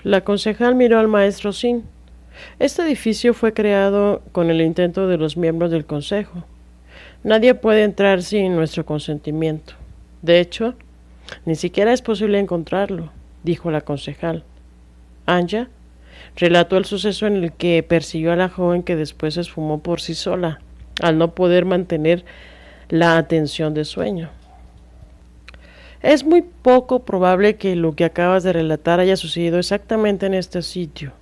La concejal miró al maestro Sin. Este edificio fue creado con el intento de los miembros del consejo. Nadie puede entrar sin nuestro consentimiento. De hecho, ni siquiera es posible encontrarlo, dijo la concejal. Anja relató el suceso en el que persiguió a la joven que después se esfumó por sí sola, al no poder mantener la atención de sueño. Es muy poco probable que lo que acabas de relatar haya sucedido exactamente en este sitio,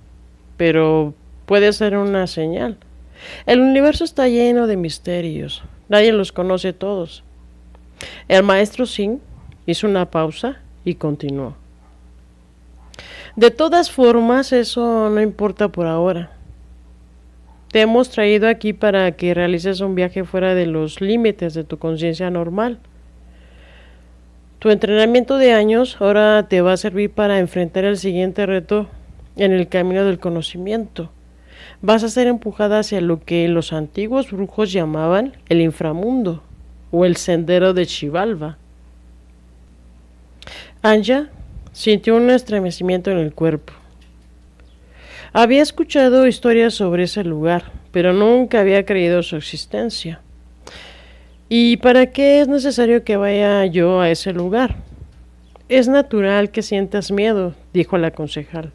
pero puede ser una señal. El universo está lleno de misterios, nadie los conoce todos. El maestro Singh hizo una pausa y continuó. De todas formas, eso no importa por ahora. Te hemos traído aquí para que realices un viaje fuera de los límites de tu conciencia normal. Tu entrenamiento de años ahora te va a servir para enfrentar el siguiente reto en el camino del conocimiento. Vas a ser empujada hacia lo que los antiguos brujos llamaban el inframundo o el sendero de Xibalba. Anja sintió un estremecimiento en el cuerpo. Había escuchado historias sobre ese lugar, pero nunca había creído su existencia. ¿Y para qué es necesario que vaya yo a ese lugar? Es natural que sientas miedo, dijo la concejal.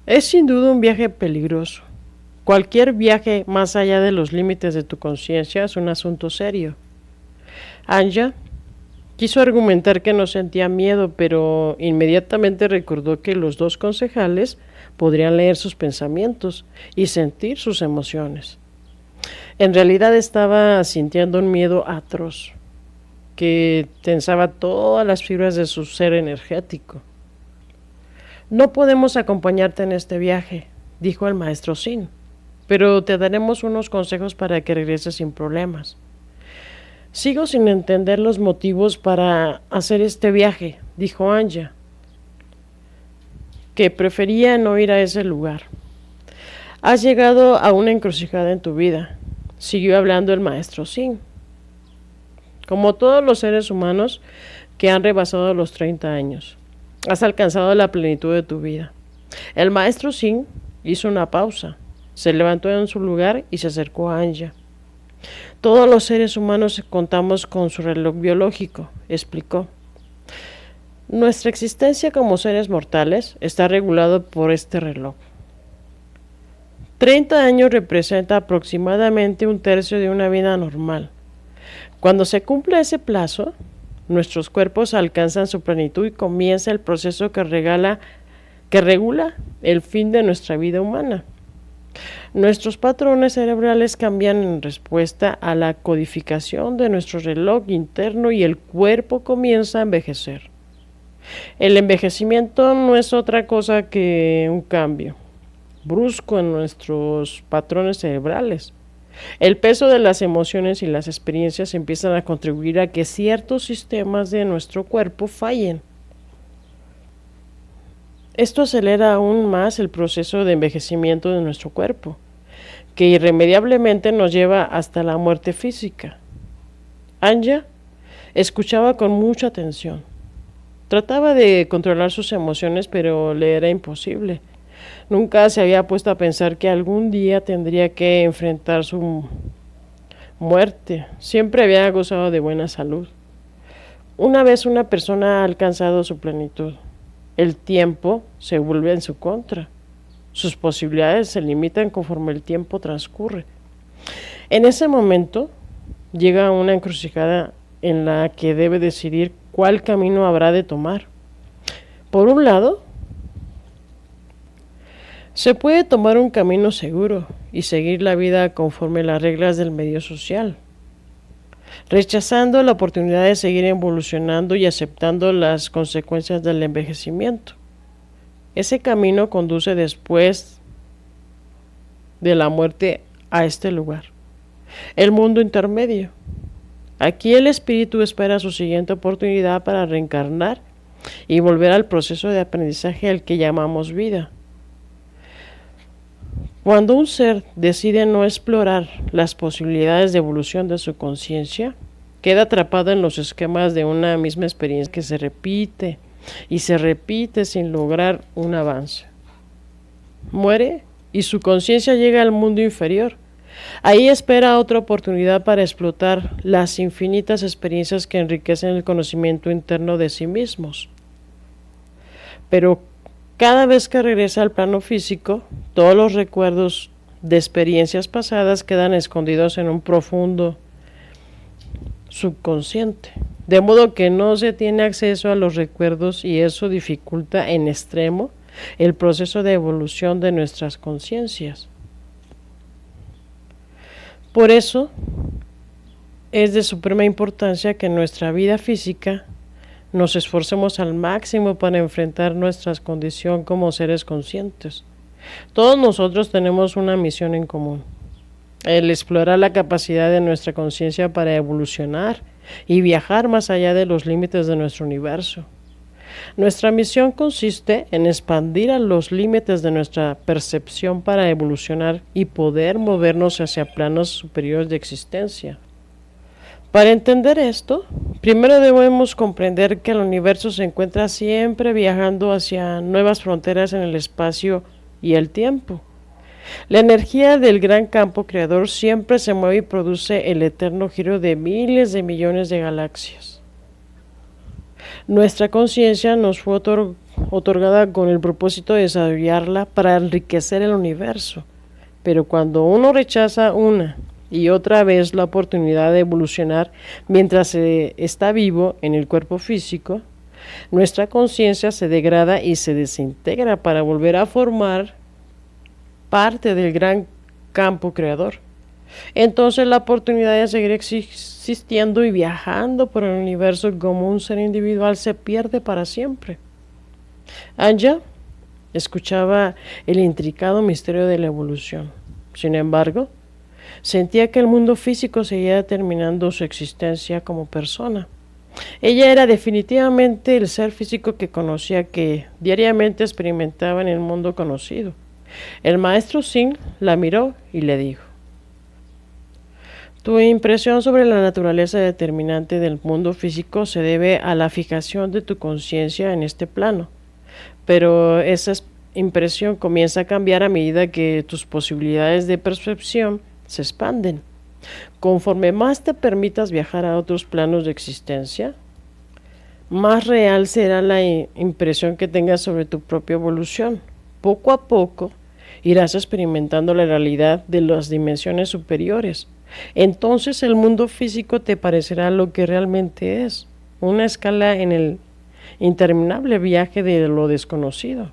Es sin duda un viaje peligroso. Cualquier viaje más allá de los límites de tu conciencia es un asunto serio. Anja quiso argumentar que no sentía miedo, pero inmediatamente recordó que los dos concejales podrían leer sus pensamientos y sentir sus emociones. En realidad estaba sintiendo un miedo atroz que tensaba todas las fibras de su ser energético. No podemos acompañarte en este viaje, dijo el maestro Sin, pero te daremos unos consejos para que regreses sin problemas. Sigo sin entender los motivos para hacer este viaje, dijo Anja, que prefería no ir a ese lugar. Has llegado a una encrucijada en tu vida, siguió hablando el maestro Sin. Como todos los seres humanos que han rebasado los 30 años, has alcanzado la plenitud de tu vida. El maestro Sin hizo una pausa, se levantó en su lugar y se acercó a Anja. Todos los seres humanos contamos con su reloj biológico, explicó. Nuestra existencia como seres mortales está regulada por este reloj. 30 años representa aproximadamente un tercio de una vida normal. Cuando se cumple ese plazo, nuestros cuerpos alcanzan su plenitud y comienza el proceso que regula el fin de nuestra vida humana. Nuestros patrones cerebrales cambian en respuesta a la codificación de nuestro reloj interno y el cuerpo comienza a envejecer. El envejecimiento no es otra cosa que un cambio brusco en nuestros patrones cerebrales. El peso de las emociones y las experiencias empiezan a contribuir a que ciertos sistemas de nuestro cuerpo fallen. Esto acelera aún más el proceso de envejecimiento de nuestro cuerpo, que irremediablemente nos lleva hasta la muerte física. Anja escuchaba con mucha atención. Trataba de controlar sus emociones, pero le era imposible. Nunca se había puesto a pensar que algún día tendría que enfrentar su muerte. Siempre había gozado de buena salud. Una vez una persona ha alcanzado su plenitud, el tiempo se vuelve en su contra. Sus posibilidades se limitan conforme el tiempo transcurre. En ese momento llega a una encrucijada en la que debe decidir cuál camino habrá de tomar. Por un lado, se puede tomar un camino seguro y seguir la vida conforme las reglas del medio social, rechazando la oportunidad de seguir evolucionando y aceptando las consecuencias del envejecimiento. Ese camino conduce después de la muerte a este lugar, el mundo intermedio. Aquí el espíritu espera su siguiente oportunidad para reencarnar y volver al proceso de aprendizaje al que llamamos vida. Cuando un ser decide no explorar las posibilidades de evolución de su conciencia, queda atrapado en los esquemas de una misma experiencia que se repite y se repite sin lograr un avance. Muere y su conciencia llega al mundo inferior. Ahí espera otra oportunidad para explotar las infinitas experiencias que enriquecen el conocimiento interno de sí mismos. Pero cada vez que regresa al plano físico, todos los recuerdos de experiencias pasadas quedan escondidos en un profundo subconsciente, de modo que no se tiene acceso a los recuerdos y eso dificulta en extremo el proceso de evolución de nuestras conciencias. Por eso es de suprema importancia que en nuestra vida física nos esforcemos al máximo para enfrentar nuestra condición como seres conscientes. Todos nosotros tenemos una misión en común: el explorar la capacidad de nuestra conciencia para evolucionar y viajar más allá de los límites de nuestro universo. Nuestra misión consiste en expandir a los límites de nuestra percepción para evolucionar y poder movernos hacia planos superiores de existencia. Para entender esto, primero debemos comprender que el universo se encuentra siempre viajando hacia nuevas fronteras en el espacio y el tiempo. La energía del gran campo creador siempre se mueve y produce el eterno giro de miles de millones de galaxias. Nuestra conciencia nos fue otorgada con el propósito de desarrollarla para enriquecer el universo. Pero cuando uno rechaza una y otra vez la oportunidad de evolucionar mientras se está vivo en el cuerpo físico, nuestra conciencia se degrada y se desintegra para volver a formar parte del gran campo creador. Entonces la oportunidad de seguir existiendo y viajando por el universo como un ser individual se pierde para siempre. Anja escuchaba el intricado misterio de la evolución. Sin embargo, sentía que el mundo físico seguía determinando su existencia como persona. Ella era definitivamente el ser físico que conocía, que diariamente experimentaba en el mundo conocido. El maestro Singh la miró y le dijo: tu impresión sobre la naturaleza determinante del mundo físico se debe a la fijación de tu conciencia en este plano, pero esa impresión comienza a cambiar a medida que tus posibilidades de percepción se expanden. Conforme más te permitas viajar a otros planos de existencia, más real será la impresión que tengas sobre tu propia evolución. Poco a poco irás experimentando la realidad de las dimensiones superiores. Entonces el mundo físico te parecerá lo que realmente es, una escala en el interminable viaje de lo desconocido.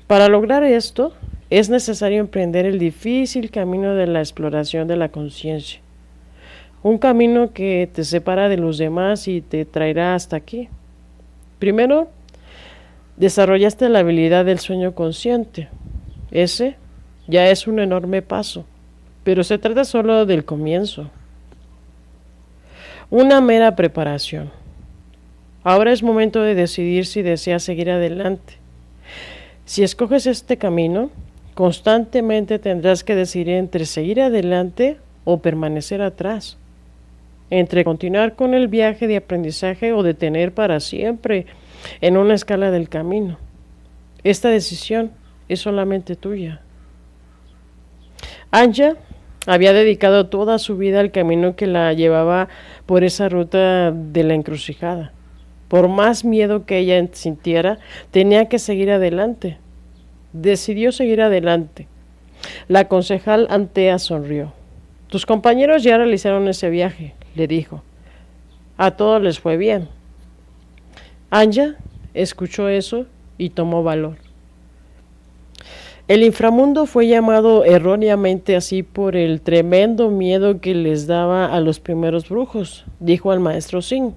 Para lograr esto, es necesario emprender el difícil camino de la exploración de la conciencia, un camino que te separa de los demás y te traerá hasta aquí. Primero, desarrollaste la habilidad del sueño consciente. Ese ya es un enorme paso, pero se trata solo del comienzo. Una mera preparación. Ahora es momento de decidir si deseas seguir adelante. Si escoges este camino, constantemente tendrás que decidir entre seguir adelante o permanecer atrás, entre continuar con el viaje de aprendizaje o detener para siempre en una escala del camino. Esta decisión es solamente tuya. Anja había dedicado toda su vida al camino que la llevaba por esa ruta de la encrucijada. Por más miedo que ella sintiera, tenía que seguir adelante. Decidió seguir adelante. La concejal Antea sonrió. Tus compañeros ya realizaron ese viaje, le dijo. A todos les fue bien. Anja escuchó eso y tomó valor. El inframundo fue llamado erróneamente así por el tremendo miedo que les daba a los primeros brujos, dijo al maestro Singh.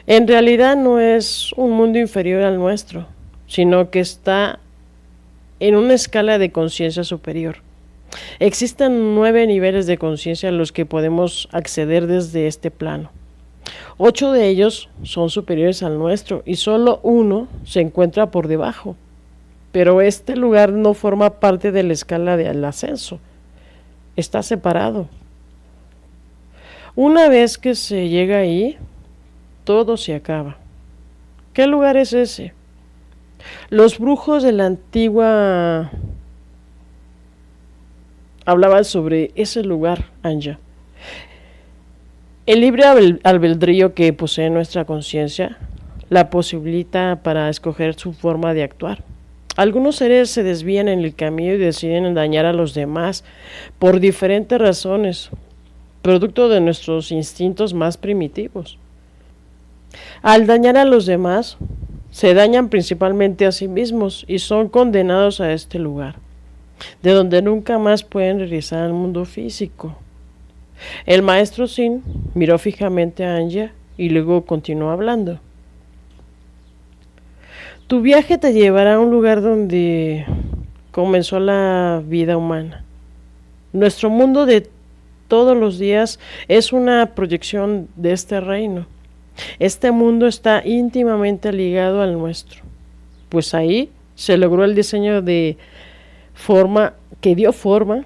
En realidad no es un mundo inferior al nuestro, sino que está en una escala de conciencia superior. Existen 9 niveles de conciencia a los que podemos acceder desde este plano. 8 de ellos son superiores al nuestro y solo uno se encuentra por debajo. Pero este lugar no forma parte de la escala del ascenso. Está separado. Una vez que se llega ahí, todo se acaba. ¿Qué lugar es ese? Los brujos de la antigua hablaban sobre ese lugar, Anja. El libre albedrío que posee nuestra conciencia la posibilita para escoger su forma de actuar. Algunos seres se desvían en el camino y deciden dañar a los demás por diferentes razones, producto de nuestros instintos más primitivos. Al dañar a los demás, se dañan principalmente a sí mismos y son condenados a este lugar, de donde nunca más pueden regresar al mundo físico. El maestro Sin miró fijamente a Anja y luego continuó hablando. Tu viaje te llevará a un lugar donde comenzó la vida humana. Nuestro mundo de todos los días es una proyección de este reino. Este mundo está íntimamente ligado al nuestro, pues ahí se logró el diseño de forma que dio forma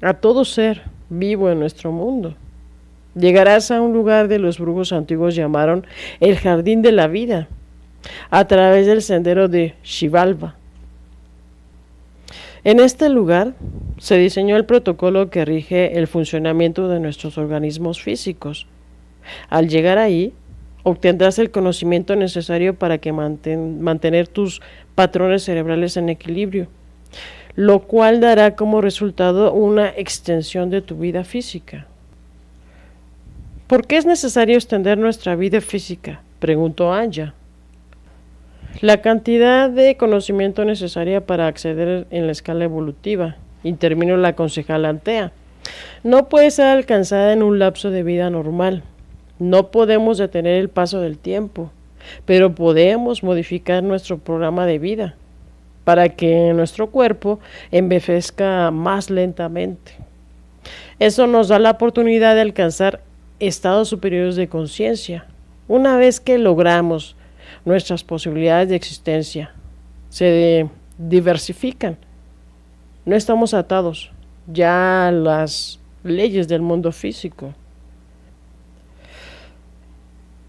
a todo ser vivo en nuestro mundo. Llegarás a un lugar que los brujos antiguos llamaron el jardín de la vida, a través del sendero de Xibalba. En este lugar se diseñó el protocolo que rige el funcionamiento de nuestros organismos físicos. Al llegar ahí, obtendrás el conocimiento necesario para que mantener tus patrones cerebrales en equilibrio, lo cual dará como resultado una extensión de tu vida física. ¿Por qué es necesario extender nuestra vida física?, preguntó Anja. La cantidad de conocimiento necesaria para acceder en la escala evolutiva, intervino la concejala Antea, no puede ser alcanzada en un lapso de vida normal. No podemos detener el paso del tiempo, pero podemos modificar nuestro programa de vida para que nuestro cuerpo envejezca más lentamente. Eso nos da la oportunidad de alcanzar estados superiores de conciencia. Una vez que logramos, nuestras posibilidades de existencia se diversifican. No estamos atados ya a las leyes del mundo físico.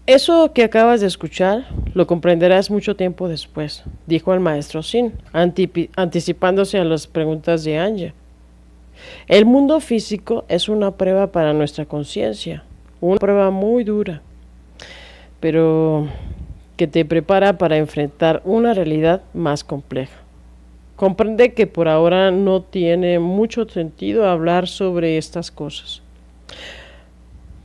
Eso que acabas de escuchar lo comprenderás mucho tiempo después, dijo el maestro Sin, anticipándose a las preguntas de Anja. El mundo físico es una prueba para nuestra conciencia, una prueba muy dura, pero que te prepara para enfrentar una realidad más compleja. Comprende que por ahora no tiene mucho sentido hablar sobre estas cosas.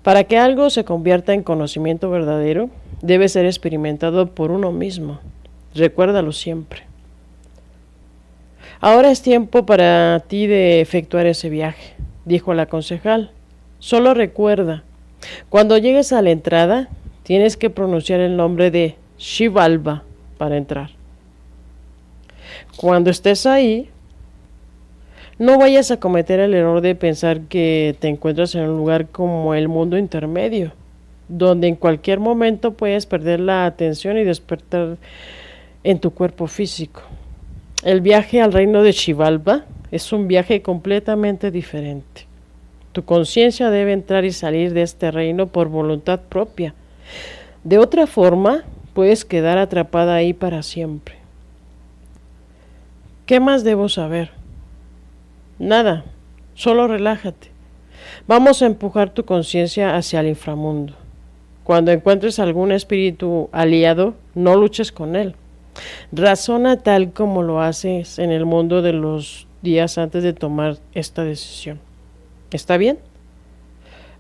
Para que algo se convierta en conocimiento verdadero, debe ser experimentado por uno mismo. Recuérdalo siempre. Ahora es tiempo para ti de efectuar ese viaje, dijo la concejal. Solo recuerda, cuando llegues a la entrada, tienes que pronunciar el nombre de Xibalba para entrar. Cuando estés ahí, no vayas a cometer el error de pensar que te encuentras en un lugar como el mundo intermedio, donde en cualquier momento puedes perder la atención y despertar en tu cuerpo físico. El viaje al reino de Xibalba es un viaje completamente diferente. Tu conciencia debe entrar y salir de este reino por voluntad propia. De otra forma, puedes quedar atrapada ahí para siempre. ¿Qué más debo saber? Nada, solo relájate. Vamos a empujar tu conciencia hacia el inframundo. Cuando encuentres algún espíritu aliado, no luches con él. Razona tal como lo haces en el mundo de los días antes de tomar esta decisión. ¿Está bien?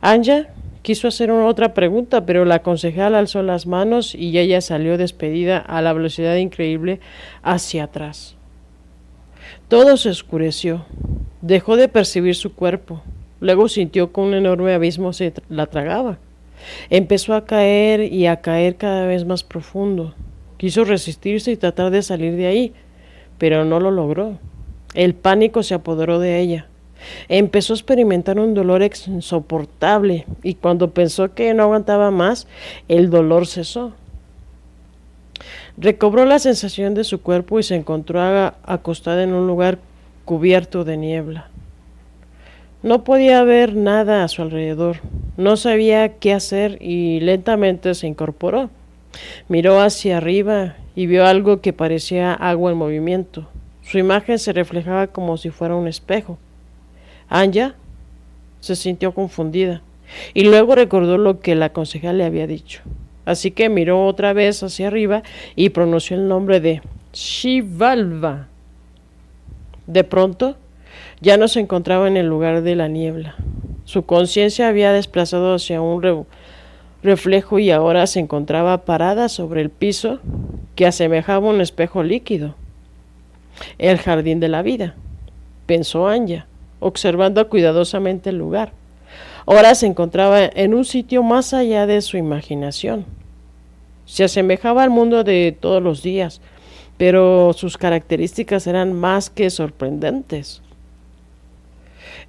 Anja quiso hacer otra pregunta, pero la concejal alzó las manos y ella salió despedida a la velocidad increíble hacia atrás. Todo se oscureció. Dejó de percibir su cuerpo. Luego sintió que un enorme abismo la tragaba. Empezó a caer y a caer cada vez más profundo. Quiso resistirse y tratar de salir de ahí, pero no lo logró. El pánico se apoderó de ella. Empezó a experimentar un dolor insoportable y cuando pensó que no aguantaba más, el dolor cesó. Recobró la sensación de su cuerpo y se encontró acostada en un lugar cubierto de niebla. No podía ver nada a su alrededor, No sabía qué hacer y lentamente se incorporó. Miró hacia arriba y vio algo que parecía agua en movimiento. Su imagen se reflejaba como si fuera un espejo. Anya se sintió confundida y luego recordó lo que la concejal le había dicho. Así que miró otra vez hacia arriba y pronunció el nombre de Shivalva. De pronto, ya no se encontraba en el lugar de la niebla. Su conciencia había desplazado hacia un reflejo y ahora se encontraba parada sobre el piso que asemejaba un espejo líquido. El jardín de la vida, pensó Anya, observando cuidadosamente el lugar. Ahora se encontraba en un sitio más allá de su imaginación. Se asemejaba al mundo de todos los días, pero sus características eran más que sorprendentes.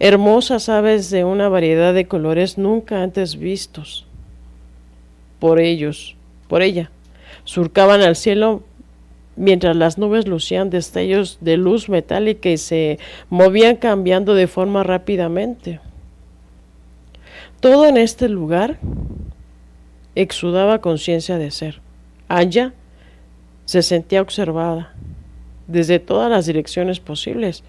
Hermosas aves de una variedad de colores nunca antes vistos. Por ella, surcaban al cielo mientras las nubes lucían destellos de luz metálica y se movían cambiando de forma rápidamente. Todo en este lugar exudaba conciencia de ser. Anya se sentía observada desde todas las direcciones posibles.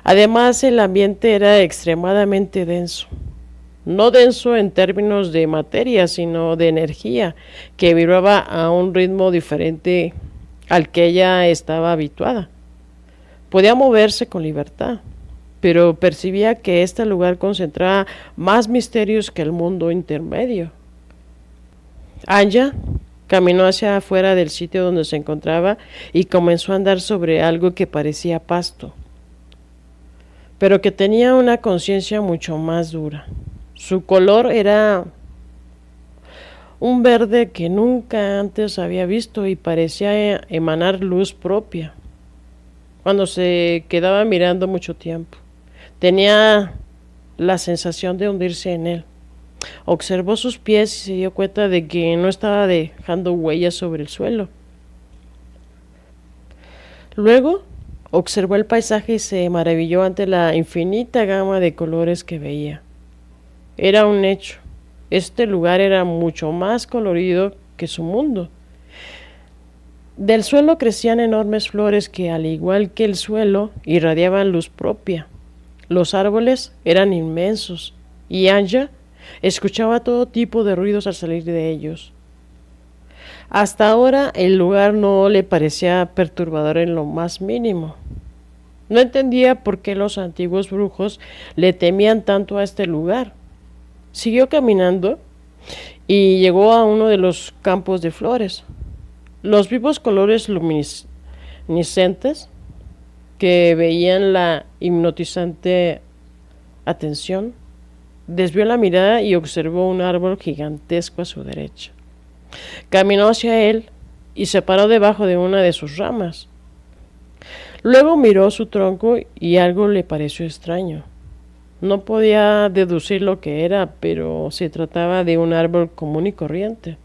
Además, el ambiente era extremadamente denso. No denso en términos de materia, sino de energía, que vibraba a un ritmo diferente al que ella estaba habituada. Podía moverse con libertad, pero percibía que este lugar concentraba más misterios que el mundo intermedio. Anya caminó hacia afuera del sitio donde se encontraba y comenzó a andar sobre algo que parecía pasto, pero que tenía una conciencia mucho más dura. Su color era un verde que nunca antes había visto y parecía emanar luz propia. Cuando se quedaba mirando mucho tiempo, tenía la sensación de hundirse en él. Observó sus pies y se dio cuenta de que no estaba dejando huellas sobre el suelo. Luego observó el paisaje y se maravilló ante la infinita gama de colores que veía. Era un hecho. Este lugar era mucho más colorido que su mundo. Del suelo crecían enormes flores que, al igual que el suelo, irradiaban luz propia. Los árboles eran inmensos y Anya escuchaba todo tipo de ruidos al salir de ellos. Hasta ahora el lugar no le parecía perturbador en lo más mínimo. No entendía por qué los antiguos brujos le temían tanto a este lugar. Siguió caminando y llegó a uno de los campos de flores. Los vivos colores luminiscentes que veían la hipnotizante atención. Desvió la mirada y observó un árbol gigantesco a su derecha. Caminó hacia él y se paró debajo de una de sus ramas. Luego miró su tronco y algo le pareció extraño. No podía deducir lo que era, pero se trataba de un árbol común y corriente.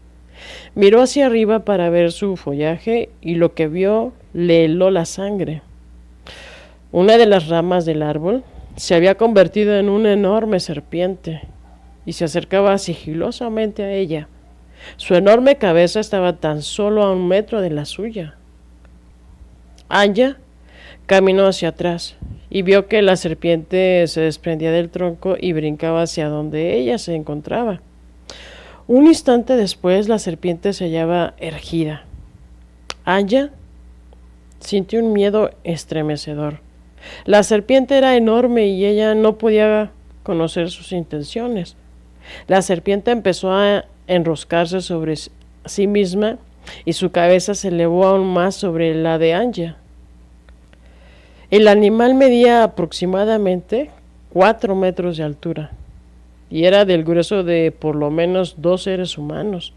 Miró hacia arriba para ver su follaje y lo que vio le heló la sangre. Una de las ramas del árbol se había convertido en una enorme serpiente y se acercaba sigilosamente a ella. Su enorme cabeza estaba tan solo a 1 metro de la suya. Anya caminó hacia atrás y vio que la serpiente se desprendía del tronco y brincaba hacia donde ella se encontraba. Un instante después la serpiente se hallaba erguida. Anya sintió un miedo estremecedor. La serpiente era enorme y ella no podía conocer sus intenciones. La serpiente empezó a enroscarse sobre sí misma y su cabeza se elevó aún más sobre la de Anya. El animal medía aproximadamente 4 metros de altura y era del grueso de por lo menos 2 seres humanos.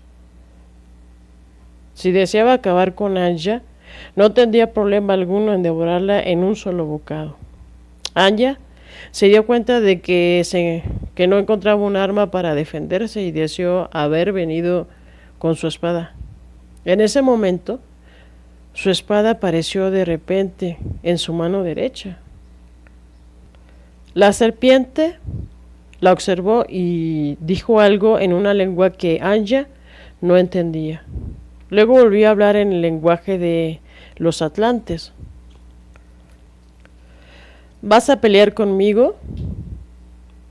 Si deseaba acabar con Anya, no tendría problema alguno en devorarla en un solo bocado. Anya se dio cuenta de que no encontraba un arma para defenderse y deseó haber venido con su espada. En ese momento, su espada apareció de repente en su mano derecha. La serpiente La observó y dijo algo en una lengua que Anya no entendía. Luego volvió a hablar en el lenguaje de los atlantes. ¿Vas a pelear conmigo?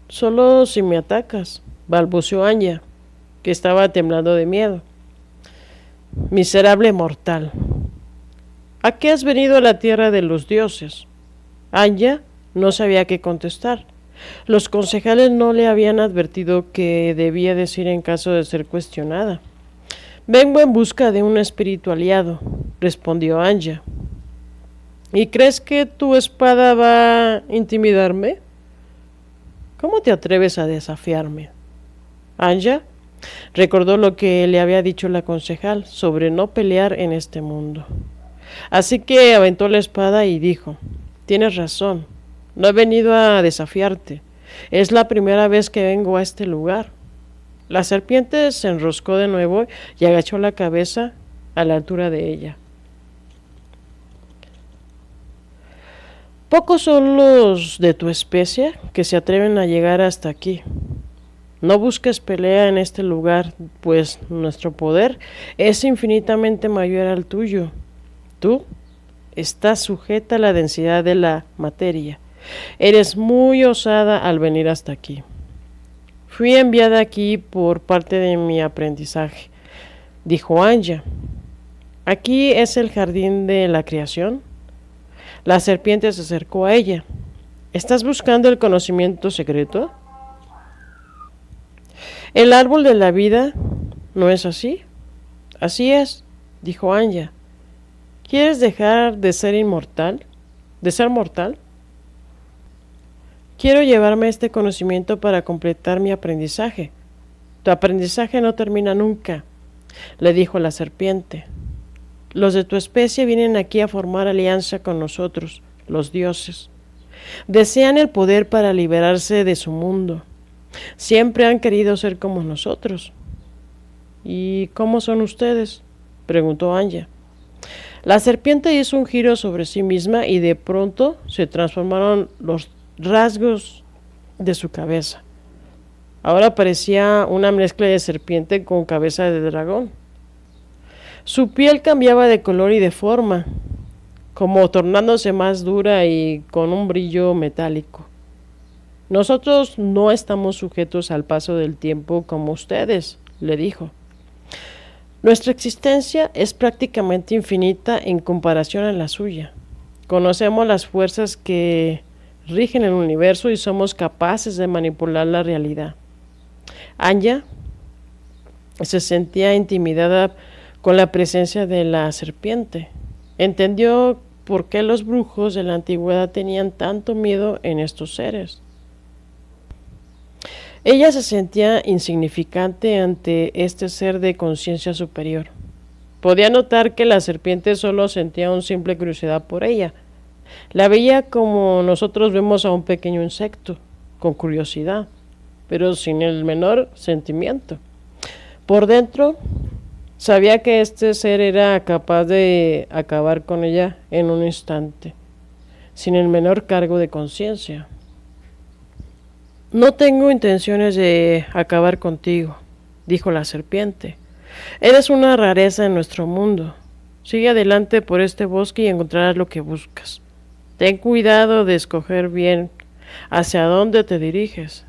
Solo si me atacas, balbuceó Anya, que estaba temblando de miedo. Miserable mortal. ¿A qué has venido a la tierra de los dioses? Anya no sabía qué contestar. Los concejales no le habían advertido qué debía decir en caso de ser cuestionada. Vengo en busca de un espíritu aliado, respondió Anya. ¿Y crees que tu espada va a intimidarme? ¿Cómo te atreves a desafiarme? Anya recordó lo que le había dicho la concejal sobre no pelear en este mundo. Así que aventó la espada y dijo, tienes razón, no he venido a desafiarte. Es la primera vez que vengo a este lugar. La serpiente se enroscó de nuevo y agachó la cabeza a la altura de ella. Pocos son los de tu especie que se atreven a llegar hasta aquí. No busques pelea en este lugar, pues nuestro poder es infinitamente mayor al tuyo. Tú estás sujeta a la densidad de la materia. Eres muy osada al venir hasta aquí. Fui enviada aquí por parte de mi aprendizaje, dijo Anya. ¿Aquí es el jardín de la creación? La serpiente se acercó a ella. ¿Estás buscando el conocimiento secreto? ¿El árbol de la vida no es así? Así es, dijo Anya. ¿Quieres dejar de ser inmortal? ¿De ser mortal? Quiero llevarme este conocimiento para completar mi aprendizaje. Tu aprendizaje no termina nunca, le dijo la serpiente. Los de tu especie vienen aquí a formar alianza con nosotros, los dioses. Desean el poder para liberarse de su mundo. Siempre han querido ser como nosotros. ¿Y cómo son ustedes?, preguntó Anya. La serpiente hizo un giro sobre sí misma y de pronto se transformaron los rasgos de su cabeza. Ahora parecía una mezcla de serpiente con cabeza de dragón. Su piel cambiaba de color y de forma, como tornándose más dura y con un brillo metálico. Nosotros no estamos sujetos al paso del tiempo como ustedes, le dijo. Nuestra existencia es prácticamente infinita en comparación a la suya. Conocemos las fuerzas que rigen el universo y somos capaces de manipular la realidad. Anya se sentía intimidada con la presencia de la serpiente. Entendió por qué los brujos de la antigüedad tenían tanto miedo en estos seres. Ella se sentía insignificante ante este ser de conciencia superior. Podía notar que la serpiente solo sentía una simple curiosidad por ella. La veía como nosotros vemos a un pequeño insecto, con curiosidad, pero sin el menor sentimiento. Por dentro, sabía que este ser era capaz de acabar con ella en un instante, sin el menor cargo de conciencia. No tengo intenciones de acabar contigo, dijo la serpiente. Eres una rareza en nuestro mundo. Sigue adelante por este bosque y encontrarás lo que buscas. Ten cuidado de escoger bien hacia dónde te diriges.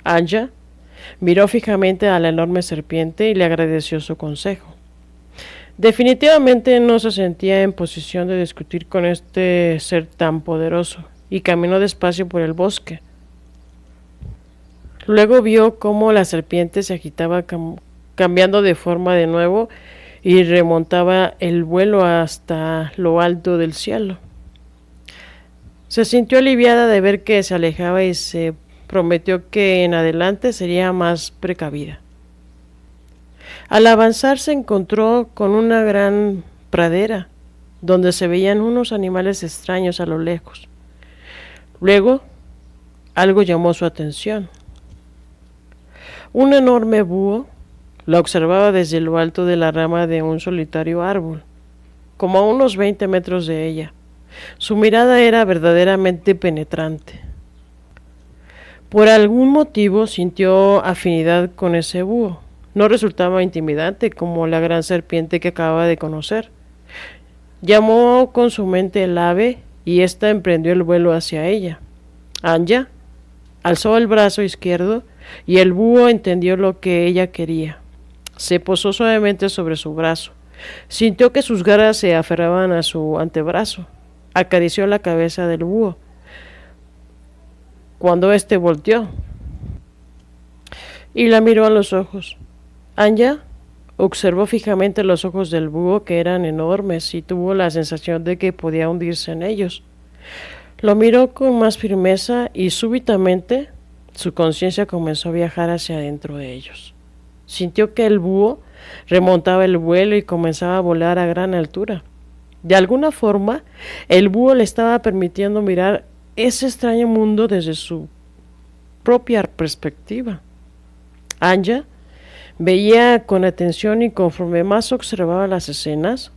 Anya miró fijamente a la enorme serpiente y le agradeció su consejo. Definitivamente no se sentía en posición de discutir con este ser tan poderoso y caminó despacio por el bosque. Luego vio cómo la serpiente se agitaba cambiando de forma de nuevo y remontaba el vuelo hasta lo alto del cielo. Se sintió aliviada de ver que se alejaba y se prometió que en adelante sería más precavida. Al avanzar se encontró con una gran pradera, donde se veían unos animales extraños a lo lejos. Luego, algo llamó su atención. Un enorme búho la observaba desde lo alto de la rama de un solitario árbol, como a unos 20 metros de ella. Su mirada era verdaderamente penetrante. Por algún motivo sintió afinidad con ese búho. No resultaba intimidante como la gran serpiente que acababa de conocer. Llamó con su mente el ave y ésta emprendió el vuelo hacia ella. Anya alzó el brazo izquierdo y el búho entendió lo que ella quería. Se posó suavemente sobre su brazo. Sintió que sus garras se aferraban a su antebrazo. Acarició la cabeza del búho. Cuando éste volteó y la miró a los ojos, Anya observó fijamente los ojos del búho, que eran enormes, y tuvo la sensación de que podía hundirse en ellos. Lo miró con más firmeza y súbitamente su conciencia comenzó a viajar hacia adentro de ellos. Sintió que el búho remontaba el vuelo y comenzaba a volar a gran altura. De alguna forma, el búho le estaba permitiendo mirar ese extraño mundo desde su propia perspectiva. Anya veía con atención y conforme más observaba las escenas,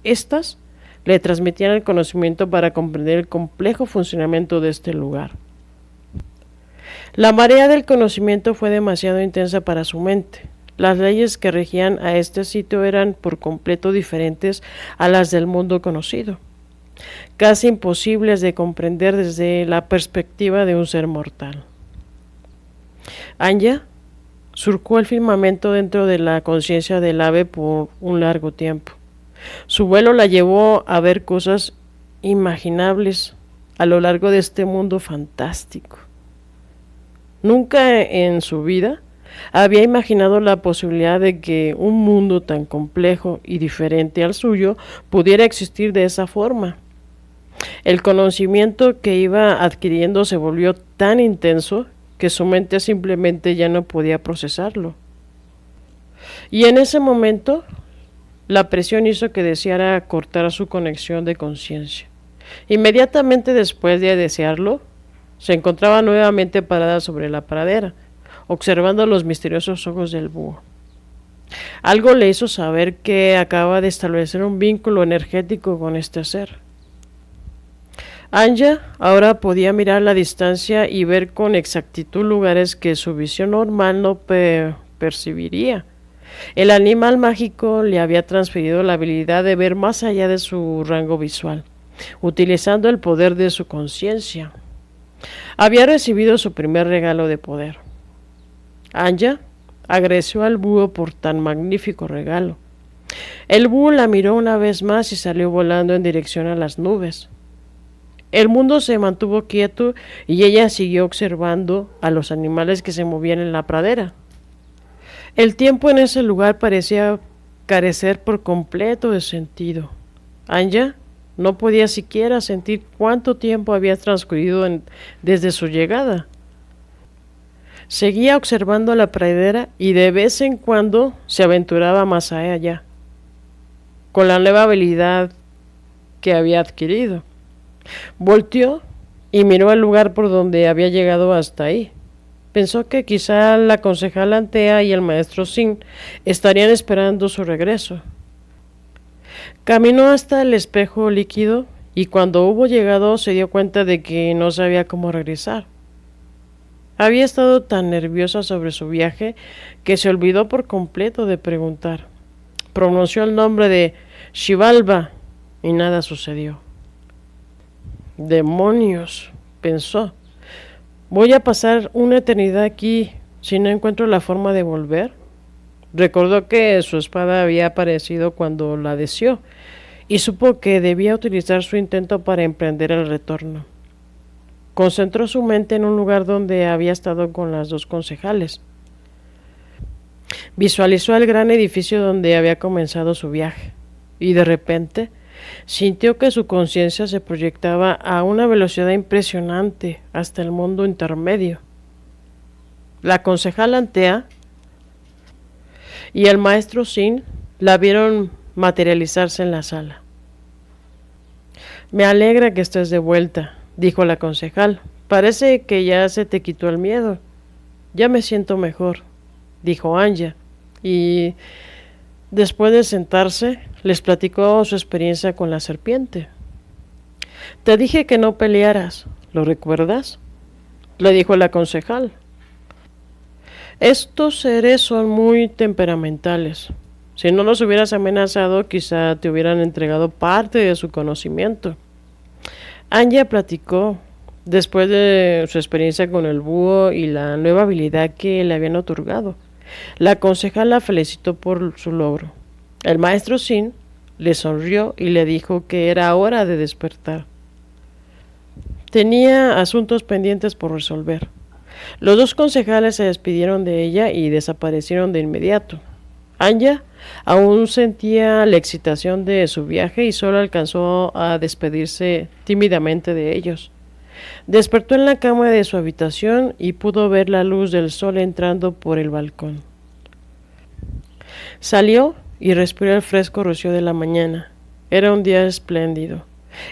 éstas le transmitían el conocimiento para comprender el complejo funcionamiento de este lugar. La marea del conocimiento fue demasiado intensa para su mente. Las leyes que regían a este sitio eran por completo diferentes a las del mundo conocido, casi imposibles de comprender desde la perspectiva de un ser mortal. Anya surcó el firmamento dentro de la conciencia del ave por un largo tiempo. Su vuelo la llevó a ver cosas imaginables a lo largo de este mundo fantástico. Nunca en su vida había imaginado la posibilidad de que un mundo tan complejo y diferente al suyo pudiera existir de esa forma. El conocimiento que iba adquiriendo se volvió tan intenso que su mente simplemente ya no podía procesarlo. Y en ese momento, la presión hizo que deseara cortar su conexión de conciencia. Inmediatamente después de desearlo, se encontraba nuevamente parada sobre la pradera, observando los misteriosos ojos del búho. Algo le hizo saber que acaba de establecer un vínculo energético con este ser. Anya ahora podía mirar la distancia y ver con exactitud lugares que su visión normal no percibiría. El animal mágico le había transferido la habilidad de ver más allá de su rango visual, utilizando el poder de su conciencia. Había recibido su primer regalo de poder. Anya agradeció al búho por tan magnífico regalo. El búho la miró una vez más y salió volando en dirección a las nubes. El mundo se mantuvo quieto y ella siguió observando a los animales que se movían en la pradera. El tiempo en ese lugar parecía carecer por completo de sentido. Anya no podía siquiera sentir cuánto tiempo había transcurrido desde su llegada. Seguía observando la pradera y de vez en cuando se aventuraba más allá, con la nueva habilidad que había adquirido. Volteó y miró el lugar por donde había llegado hasta ahí. Pensó que quizá la concejala Antea y el maestro Sin estarían esperando su regreso. Caminó hasta el espejo líquido y cuando hubo llegado se dio cuenta de que no sabía cómo regresar. Había estado tan nerviosa sobre su viaje que se olvidó por completo de preguntar. Pronunció el nombre de Xibalba y nada sucedió. Demonios, pensó. ¿Voy a pasar una eternidad aquí si no encuentro la forma de volver? Recordó que su espada había aparecido cuando la deseó y supo que debía utilizar su intento para emprender el retorno. Concentró su mente en un lugar donde había estado con las dos concejales. Visualizó el gran edificio donde había comenzado su viaje y de repente sintió que su conciencia se proyectaba a una velocidad impresionante hasta el mundo intermedio. La concejala Antea y el maestro Sin la vieron materializarse en la sala. Me alegra que estés de vuelta, dijo la concejal. Parece que ya se te quitó el miedo. Ya me siento mejor, dijo Anya, y después de sentarse, les platicó su experiencia con la serpiente. Te dije que no pelearas, ¿lo recuerdas? le dijo la concejal. Estos seres son muy temperamentales. Si no los hubieras amenazado, quizá te hubieran entregado parte de su conocimiento. Anya platicó después de su experiencia con el búho y la nueva habilidad que le habían otorgado. La concejal la felicitó por su logro. El maestro Sin le sonrió y le dijo que era hora de despertar. Tenía asuntos pendientes por resolver. Los dos concejales se despidieron de ella y desaparecieron de inmediato. Anya aún sentía la excitación de su viaje y solo alcanzó a despedirse tímidamente de ellos. Despertó en la cama de su habitación y pudo ver la luz del sol entrando por el balcón. Salió y respiró el fresco rocío de la mañana. Era un día espléndido.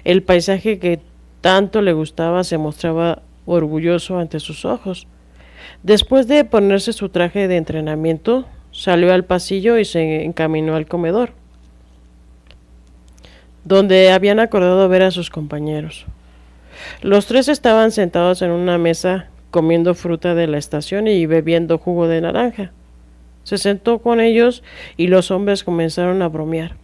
El paisaje que tanto le gustaba se mostraba orgulloso ante sus ojos. Después de ponerse su traje de entrenamiento, salió al pasillo y se encaminó al comedor, donde habían acordado ver a sus compañeros. Los tres estaban sentados en una mesa comiendo fruta de la estación y bebiendo jugo de naranja. Se sentó con ellos y los hombres comenzaron a bromear.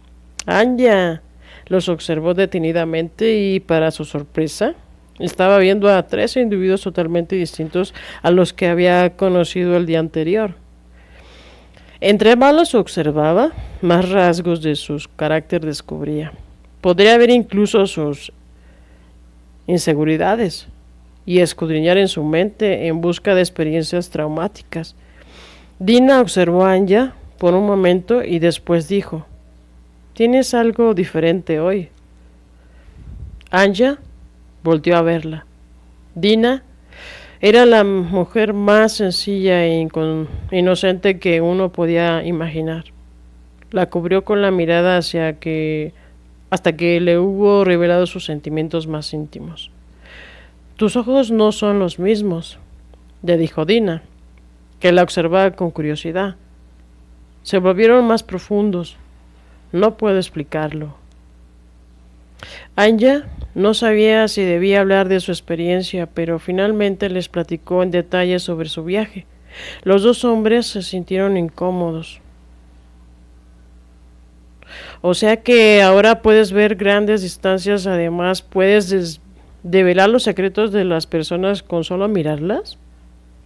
Anya los observó detenidamente y, para su sorpresa, estaba viendo a tres individuos totalmente distintos a los que había conocido el día anterior. Entre más los observaba, más rasgos de su carácter descubría. Podría ver incluso sus inseguridades y escudriñar en su mente en busca de experiencias traumáticas. Dina observó a Anya por un momento y después dijo: «Tienes algo diferente hoy». Anya volteó a verla. Dina era la mujer más sencilla e inocente que uno podía imaginar. La cubrió con la mirada hasta que le hubo revelado sus sentimientos más íntimos. «Tus ojos no son los mismos», le dijo Dina, que la observaba con curiosidad. «Se volvieron más profundos. No puedo explicarlo». Anya no sabía si debía hablar de su experiencia, pero finalmente les platicó en detalle sobre su viaje. Los dos hombres se sintieron incómodos. «O sea que ahora puedes ver grandes distancias, además puedes develar los secretos de las personas con solo mirarlas»,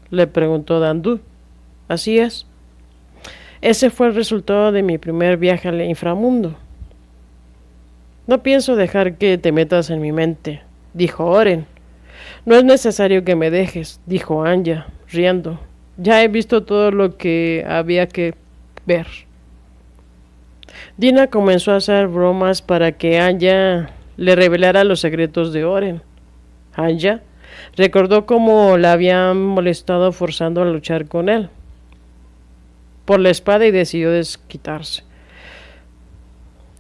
le preguntó Dandu. «Así es. Ese fue el resultado de mi primer viaje al inframundo». «No pienso dejar que te metas en mi mente», dijo Oren. «No es necesario que me dejes», dijo Anya, riendo. «Ya he visto todo lo que había que ver». Dina comenzó a hacer bromas para que Anya le revelara los secretos de Oren. Anya recordó cómo la habían molestado forzando a luchar con él por la espada y decidió desquitarse.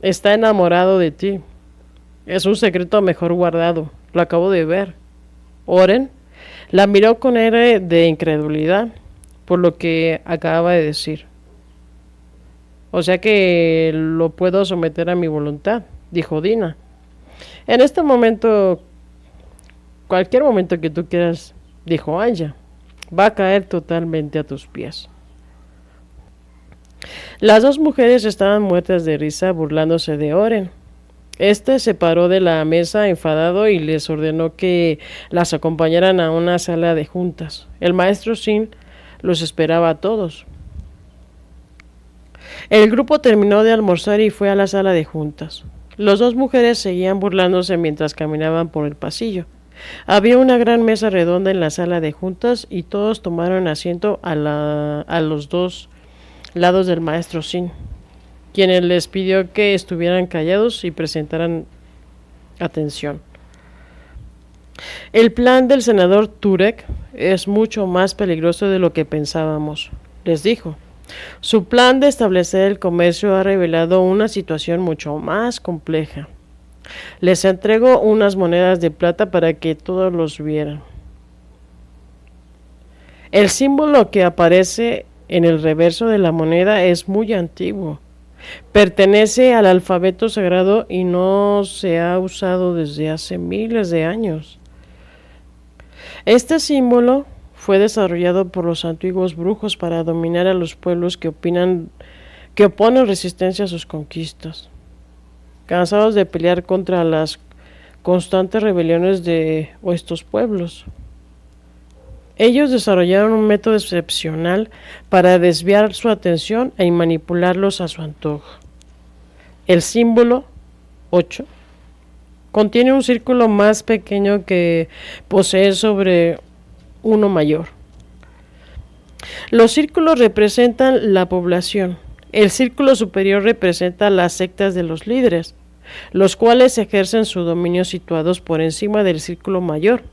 «Está enamorado de ti. Es un secreto mejor guardado. Lo acabo de ver». Oren la miró con aire de incredulidad por lo que acababa de decir. «O sea que lo puedo someter a mi voluntad», dijo Dina. «En este momento, cualquier momento que tú quieras», dijo Anya, «va a caer totalmente a tus pies». Las dos mujeres estaban muertas de risa burlándose de Oren. Este se paró de la mesa enfadado y les ordenó que las acompañaran a una sala de juntas. El maestro Sin los esperaba a todos. El grupo terminó de almorzar y fue a la sala de juntas. Las dos mujeres seguían burlándose mientras caminaban por el pasillo. Había una gran mesa redonda en la sala de juntas y todos tomaron asiento a los dos lados del maestro Sin, quien les pidió que estuvieran callados y prestaran atención. «El plan del senador Turek es mucho más peligroso de lo que pensábamos», les dijo. «Su plan de establecer el comercio ha revelado una situación mucho más compleja. Les entrego unas monedas de plata para que todos los vieran. El símbolo que aparece en el reverso de la moneda es muy antiguo. Pertenece al alfabeto sagrado y no se ha usado desde hace miles de años. Este símbolo fue desarrollado por los antiguos brujos para dominar a los pueblos que oponen resistencia a sus conquistas. Cansados de pelear contra las constantes rebeliones de estos pueblos, ellos desarrollaron un método excepcional para desviar su atención y manipularlos a su antojo. El símbolo 8 contiene un círculo más pequeño que posee sobre uno mayor. Los círculos representan la población. El círculo superior representa las sectas de los líderes, los cuales ejercen su dominio situados por encima del círculo mayor,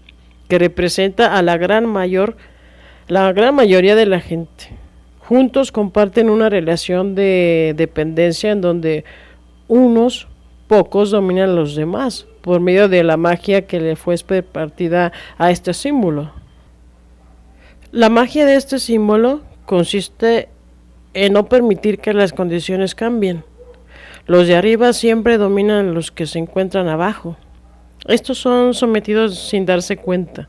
que representa a la gran mayoría de la gente. Juntos comparten una relación de dependencia en donde unos pocos dominan a los demás por medio de la magia que le fue impartida a este símbolo. La magia de este símbolo consiste en no permitir que las condiciones cambien. Los de arriba siempre dominan a los que se encuentran abajo. Estos son sometidos sin darse cuenta.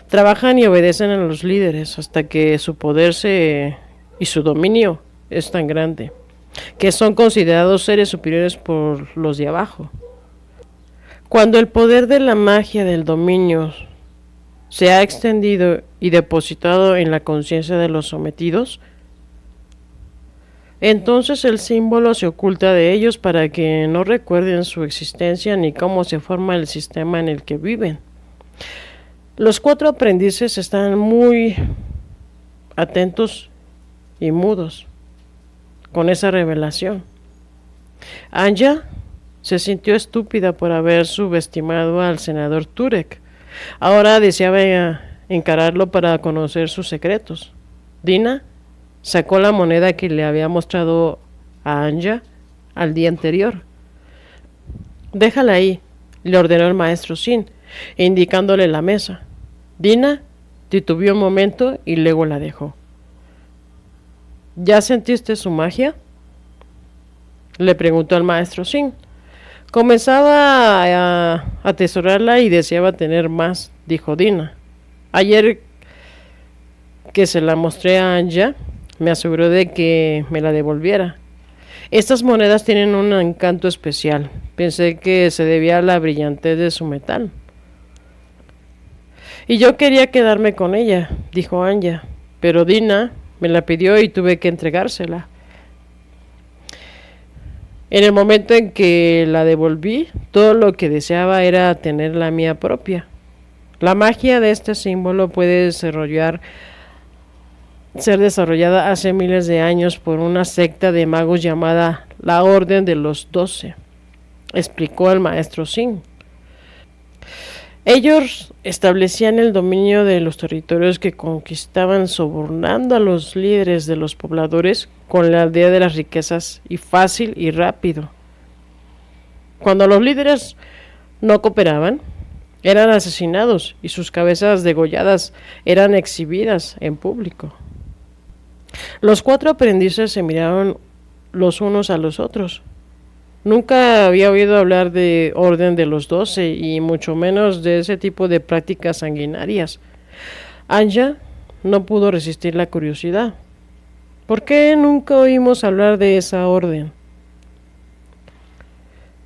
Trabajan y obedecen a los líderes hasta que su poder y su dominio es tan grande que son considerados seres superiores por los de abajo. Cuando el poder de la magia del dominio se ha extendido y depositado en la conciencia de los sometidos, entonces el símbolo se oculta de ellos para que no recuerden su existencia ni cómo se forma el sistema en el que viven. Los 4 aprendices están muy atentos y mudos con esa revelación. Anja se sintió estúpida por haber subestimado al senador Turek. Ahora deseaba encararlo para conocer sus secretos. Dina sacó la moneda que le había mostrado a Anja al día anterior. Déjala ahí, le ordenó el maestro Sin, indicándole la mesa. Dina titubeó un momento y luego la dejó. ¿Ya sentiste su magia?, le preguntó el maestro Sin. Comenzaba a atesorarla y deseaba tener más, dijo Dina. Ayer que se la mostré a Anja, me aseguró de que me la devolviera. Estas monedas tienen un encanto especial. Pensé que se debía a la brillantez de su metal. Y yo quería quedarme con ella, dijo Anja, pero Dina me la pidió y tuve que entregársela. En el momento en que la devolví, todo lo que deseaba era tener la mía propia. La magia de este símbolo puede ser desarrollada hace miles de años por una secta de magos llamada la Orden de los 12, explicó el maestro Sin. Ellos establecían el dominio de los territorios que conquistaban sobornando a los líderes de los pobladores con la idea de las riquezas y fácil y rápido. Cuando los líderes no cooperaban, eran asesinados y sus cabezas degolladas eran exhibidas en público. Los 4 aprendices se miraron los unos a los otros. Nunca había oído hablar de Orden de los 12 y mucho menos de ese tipo de prácticas sanguinarias. Anja no pudo resistir la curiosidad. ¿Por qué nunca oímos hablar de esa orden?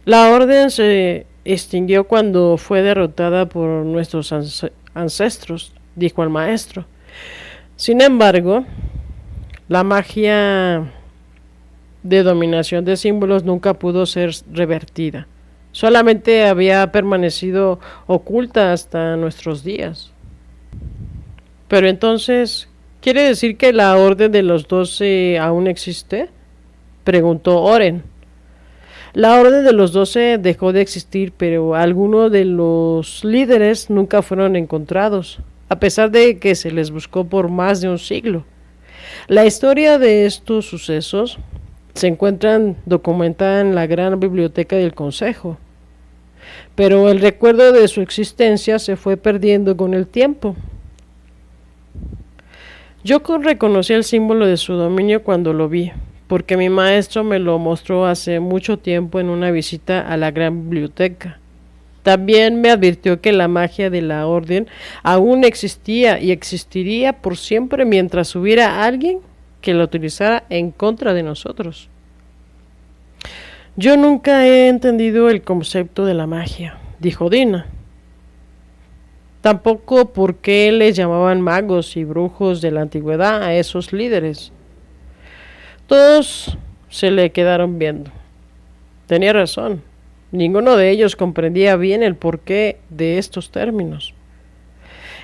La orden se extinguió cuando fue derrotada por nuestros ancestros, dijo el maestro. Sin embargo, la magia de dominación de símbolos nunca pudo ser revertida. Solamente había permanecido oculta hasta nuestros días. Pero entonces, ¿quiere decir que la Orden de los 12 aún existe?, preguntó Oren. La Orden de los 12 dejó de existir, pero algunos de los líderes nunca fueron encontrados, a pesar de que se les buscó por más de un siglo. La historia de estos sucesos se encuentra documentada en la gran biblioteca del Consejo, pero el recuerdo de su existencia se fue perdiendo con el tiempo. Yo reconocí el símbolo de su dominio cuando lo vi, porque mi maestro me lo mostró hace mucho tiempo en una visita a la gran biblioteca. También me advirtió que la magia de la orden aún existía y existiría por siempre mientras hubiera alguien que la utilizara en contra de nosotros. Yo nunca he entendido el concepto de la magia, dijo Dina. Tampoco por qué les llamaban magos y brujos de la antigüedad a esos líderes. Todos se le quedaron viendo. Tenía razón. Ninguno de ellos comprendía bien el porqué de estos términos.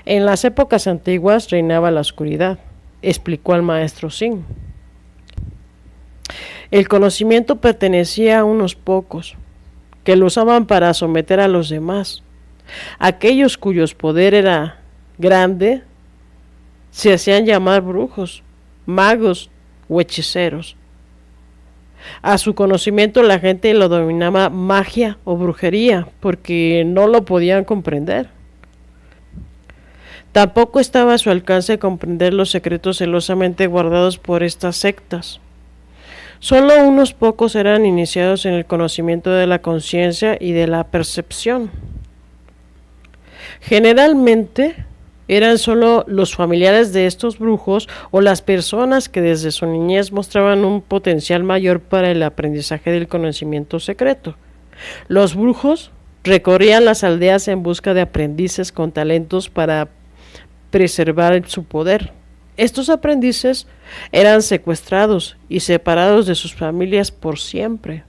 En las épocas antiguas reinaba la oscuridad, explicó el maestro Sin. El conocimiento pertenecía a unos pocos, que lo usaban para someter a los demás. Aquellos cuyos poder era grande se hacían llamar brujos, magos o hechiceros. A su conocimiento la gente lo denominaba magia o brujería porque no lo podían comprender. Tampoco estaba a su alcance comprender los secretos celosamente guardados por estas sectas. Solo unos pocos eran iniciados en el conocimiento de la conciencia y de la percepción. Generalmente eran solo los familiares de estos brujos o las personas que desde su niñez mostraban un potencial mayor para el aprendizaje del conocimiento secreto. Los brujos recorrían las aldeas en busca de aprendices con talentos para preservar su poder. Estos aprendices eran secuestrados y separados de sus familias por siempre.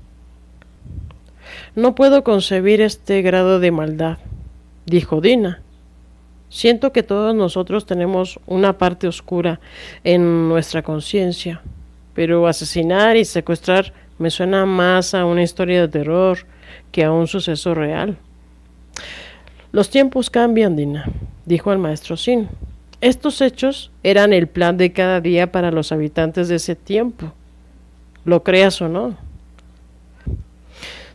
No puedo concebir este grado de maldad, dijo Dina. Siento que todos nosotros tenemos una parte oscura en nuestra conciencia, pero asesinar y secuestrar me suena más a una historia de terror que a un suceso real. Los tiempos cambian, Dina, dijo el maestro Sin. Estos hechos eran el plan de cada día para los habitantes de ese tiempo, lo creas o no.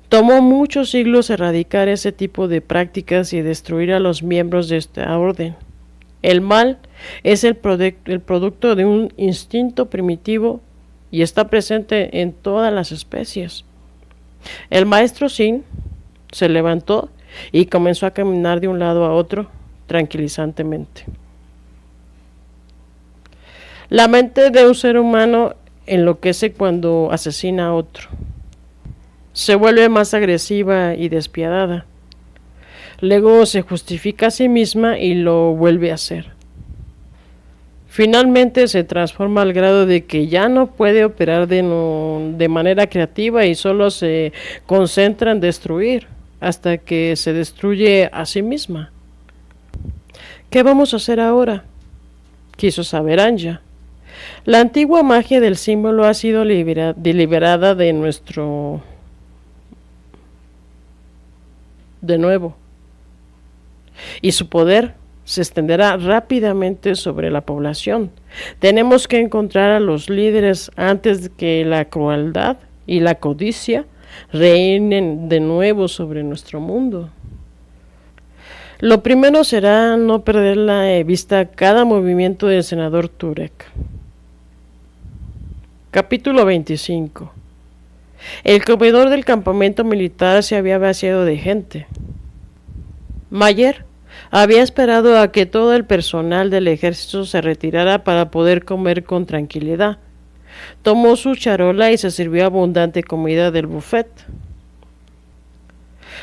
Tomó muchos siglos erradicar ese tipo de prácticas y destruir a los miembros de esta orden. El mal es el producto de un instinto primitivo y está presente en todas las especies. El maestro Sin se levantó y comenzó a caminar de un lado a otro tranquilizantemente. La mente de un ser humano enloquece cuando asesina a otro. Se vuelve más agresiva y despiadada. Luego se justifica a sí misma y lo vuelve a hacer. Finalmente se transforma al grado de que ya no puede operar de manera creativa y solo se concentra en destruir hasta que se destruye a sí misma. ¿Qué vamos a hacer ahora?, quiso saber Anja. La antigua magia del símbolo ha sido deliberada de nuevo, y su poder se extenderá rápidamente sobre la población. Tenemos que encontrar a los líderes antes de que la crueldad y la codicia reinen de nuevo sobre nuestro mundo. Lo primero será no perder de vista cada movimiento del senador Turek. Capítulo 25. El comedor del campamento militar se había vaciado de gente. Mayer había esperado a que todo el personal del ejército se retirara para poder comer con tranquilidad. Tomó su charola y se sirvió abundante comida del buffet.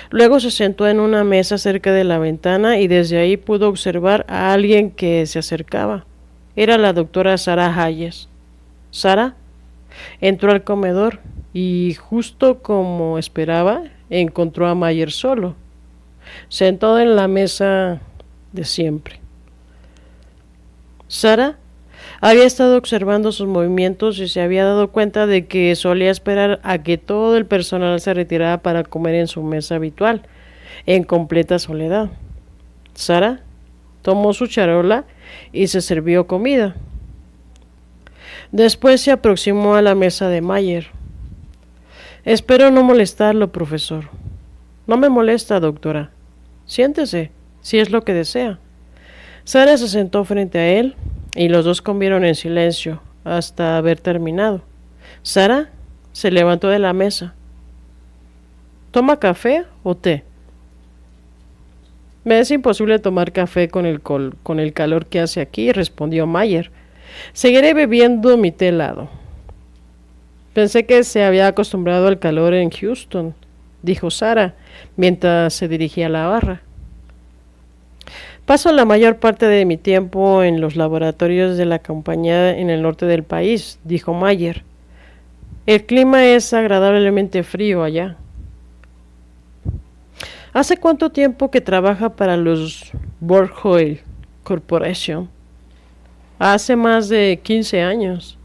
Luego se sentó en una mesa cerca de la ventana y desde ahí pudo observar a alguien que se acercaba. Era la doctora Sarah Hayes. Sarah entró al comedor y, justo como esperaba, encontró a Mayer solo, sentado en la mesa de siempre. Sarah había estado observando sus movimientos y se había dado cuenta de que solía esperar a que todo el personal se retirara para comer en su mesa habitual, en completa soledad. Sarah tomó su charola y se sirvió comida. Después se aproximó a la mesa de Mayer. Espero no molestarlo, profesor. No me molesta, doctora. Siéntese, si es lo que desea. Sarah se sentó frente a él y los dos comieron en silencio hasta haber terminado. Sarah se levantó de la mesa. ¿Toma café o té?, Me es imposible tomar café con el calor que hace aquí, respondió Mayer. Seguiré bebiendo mi té helado. Pensé que se había acostumbrado al calor en Houston, dijo Sara, mientras se dirigía a la barra. Paso la mayor parte de mi tiempo en los laboratorios de la compañía en el norte del país, dijo Mayer. El clima es agradablemente frío allá. ¿Hace cuánto tiempo que trabaja para los Borghoil Corporation? Hace más de 15 años.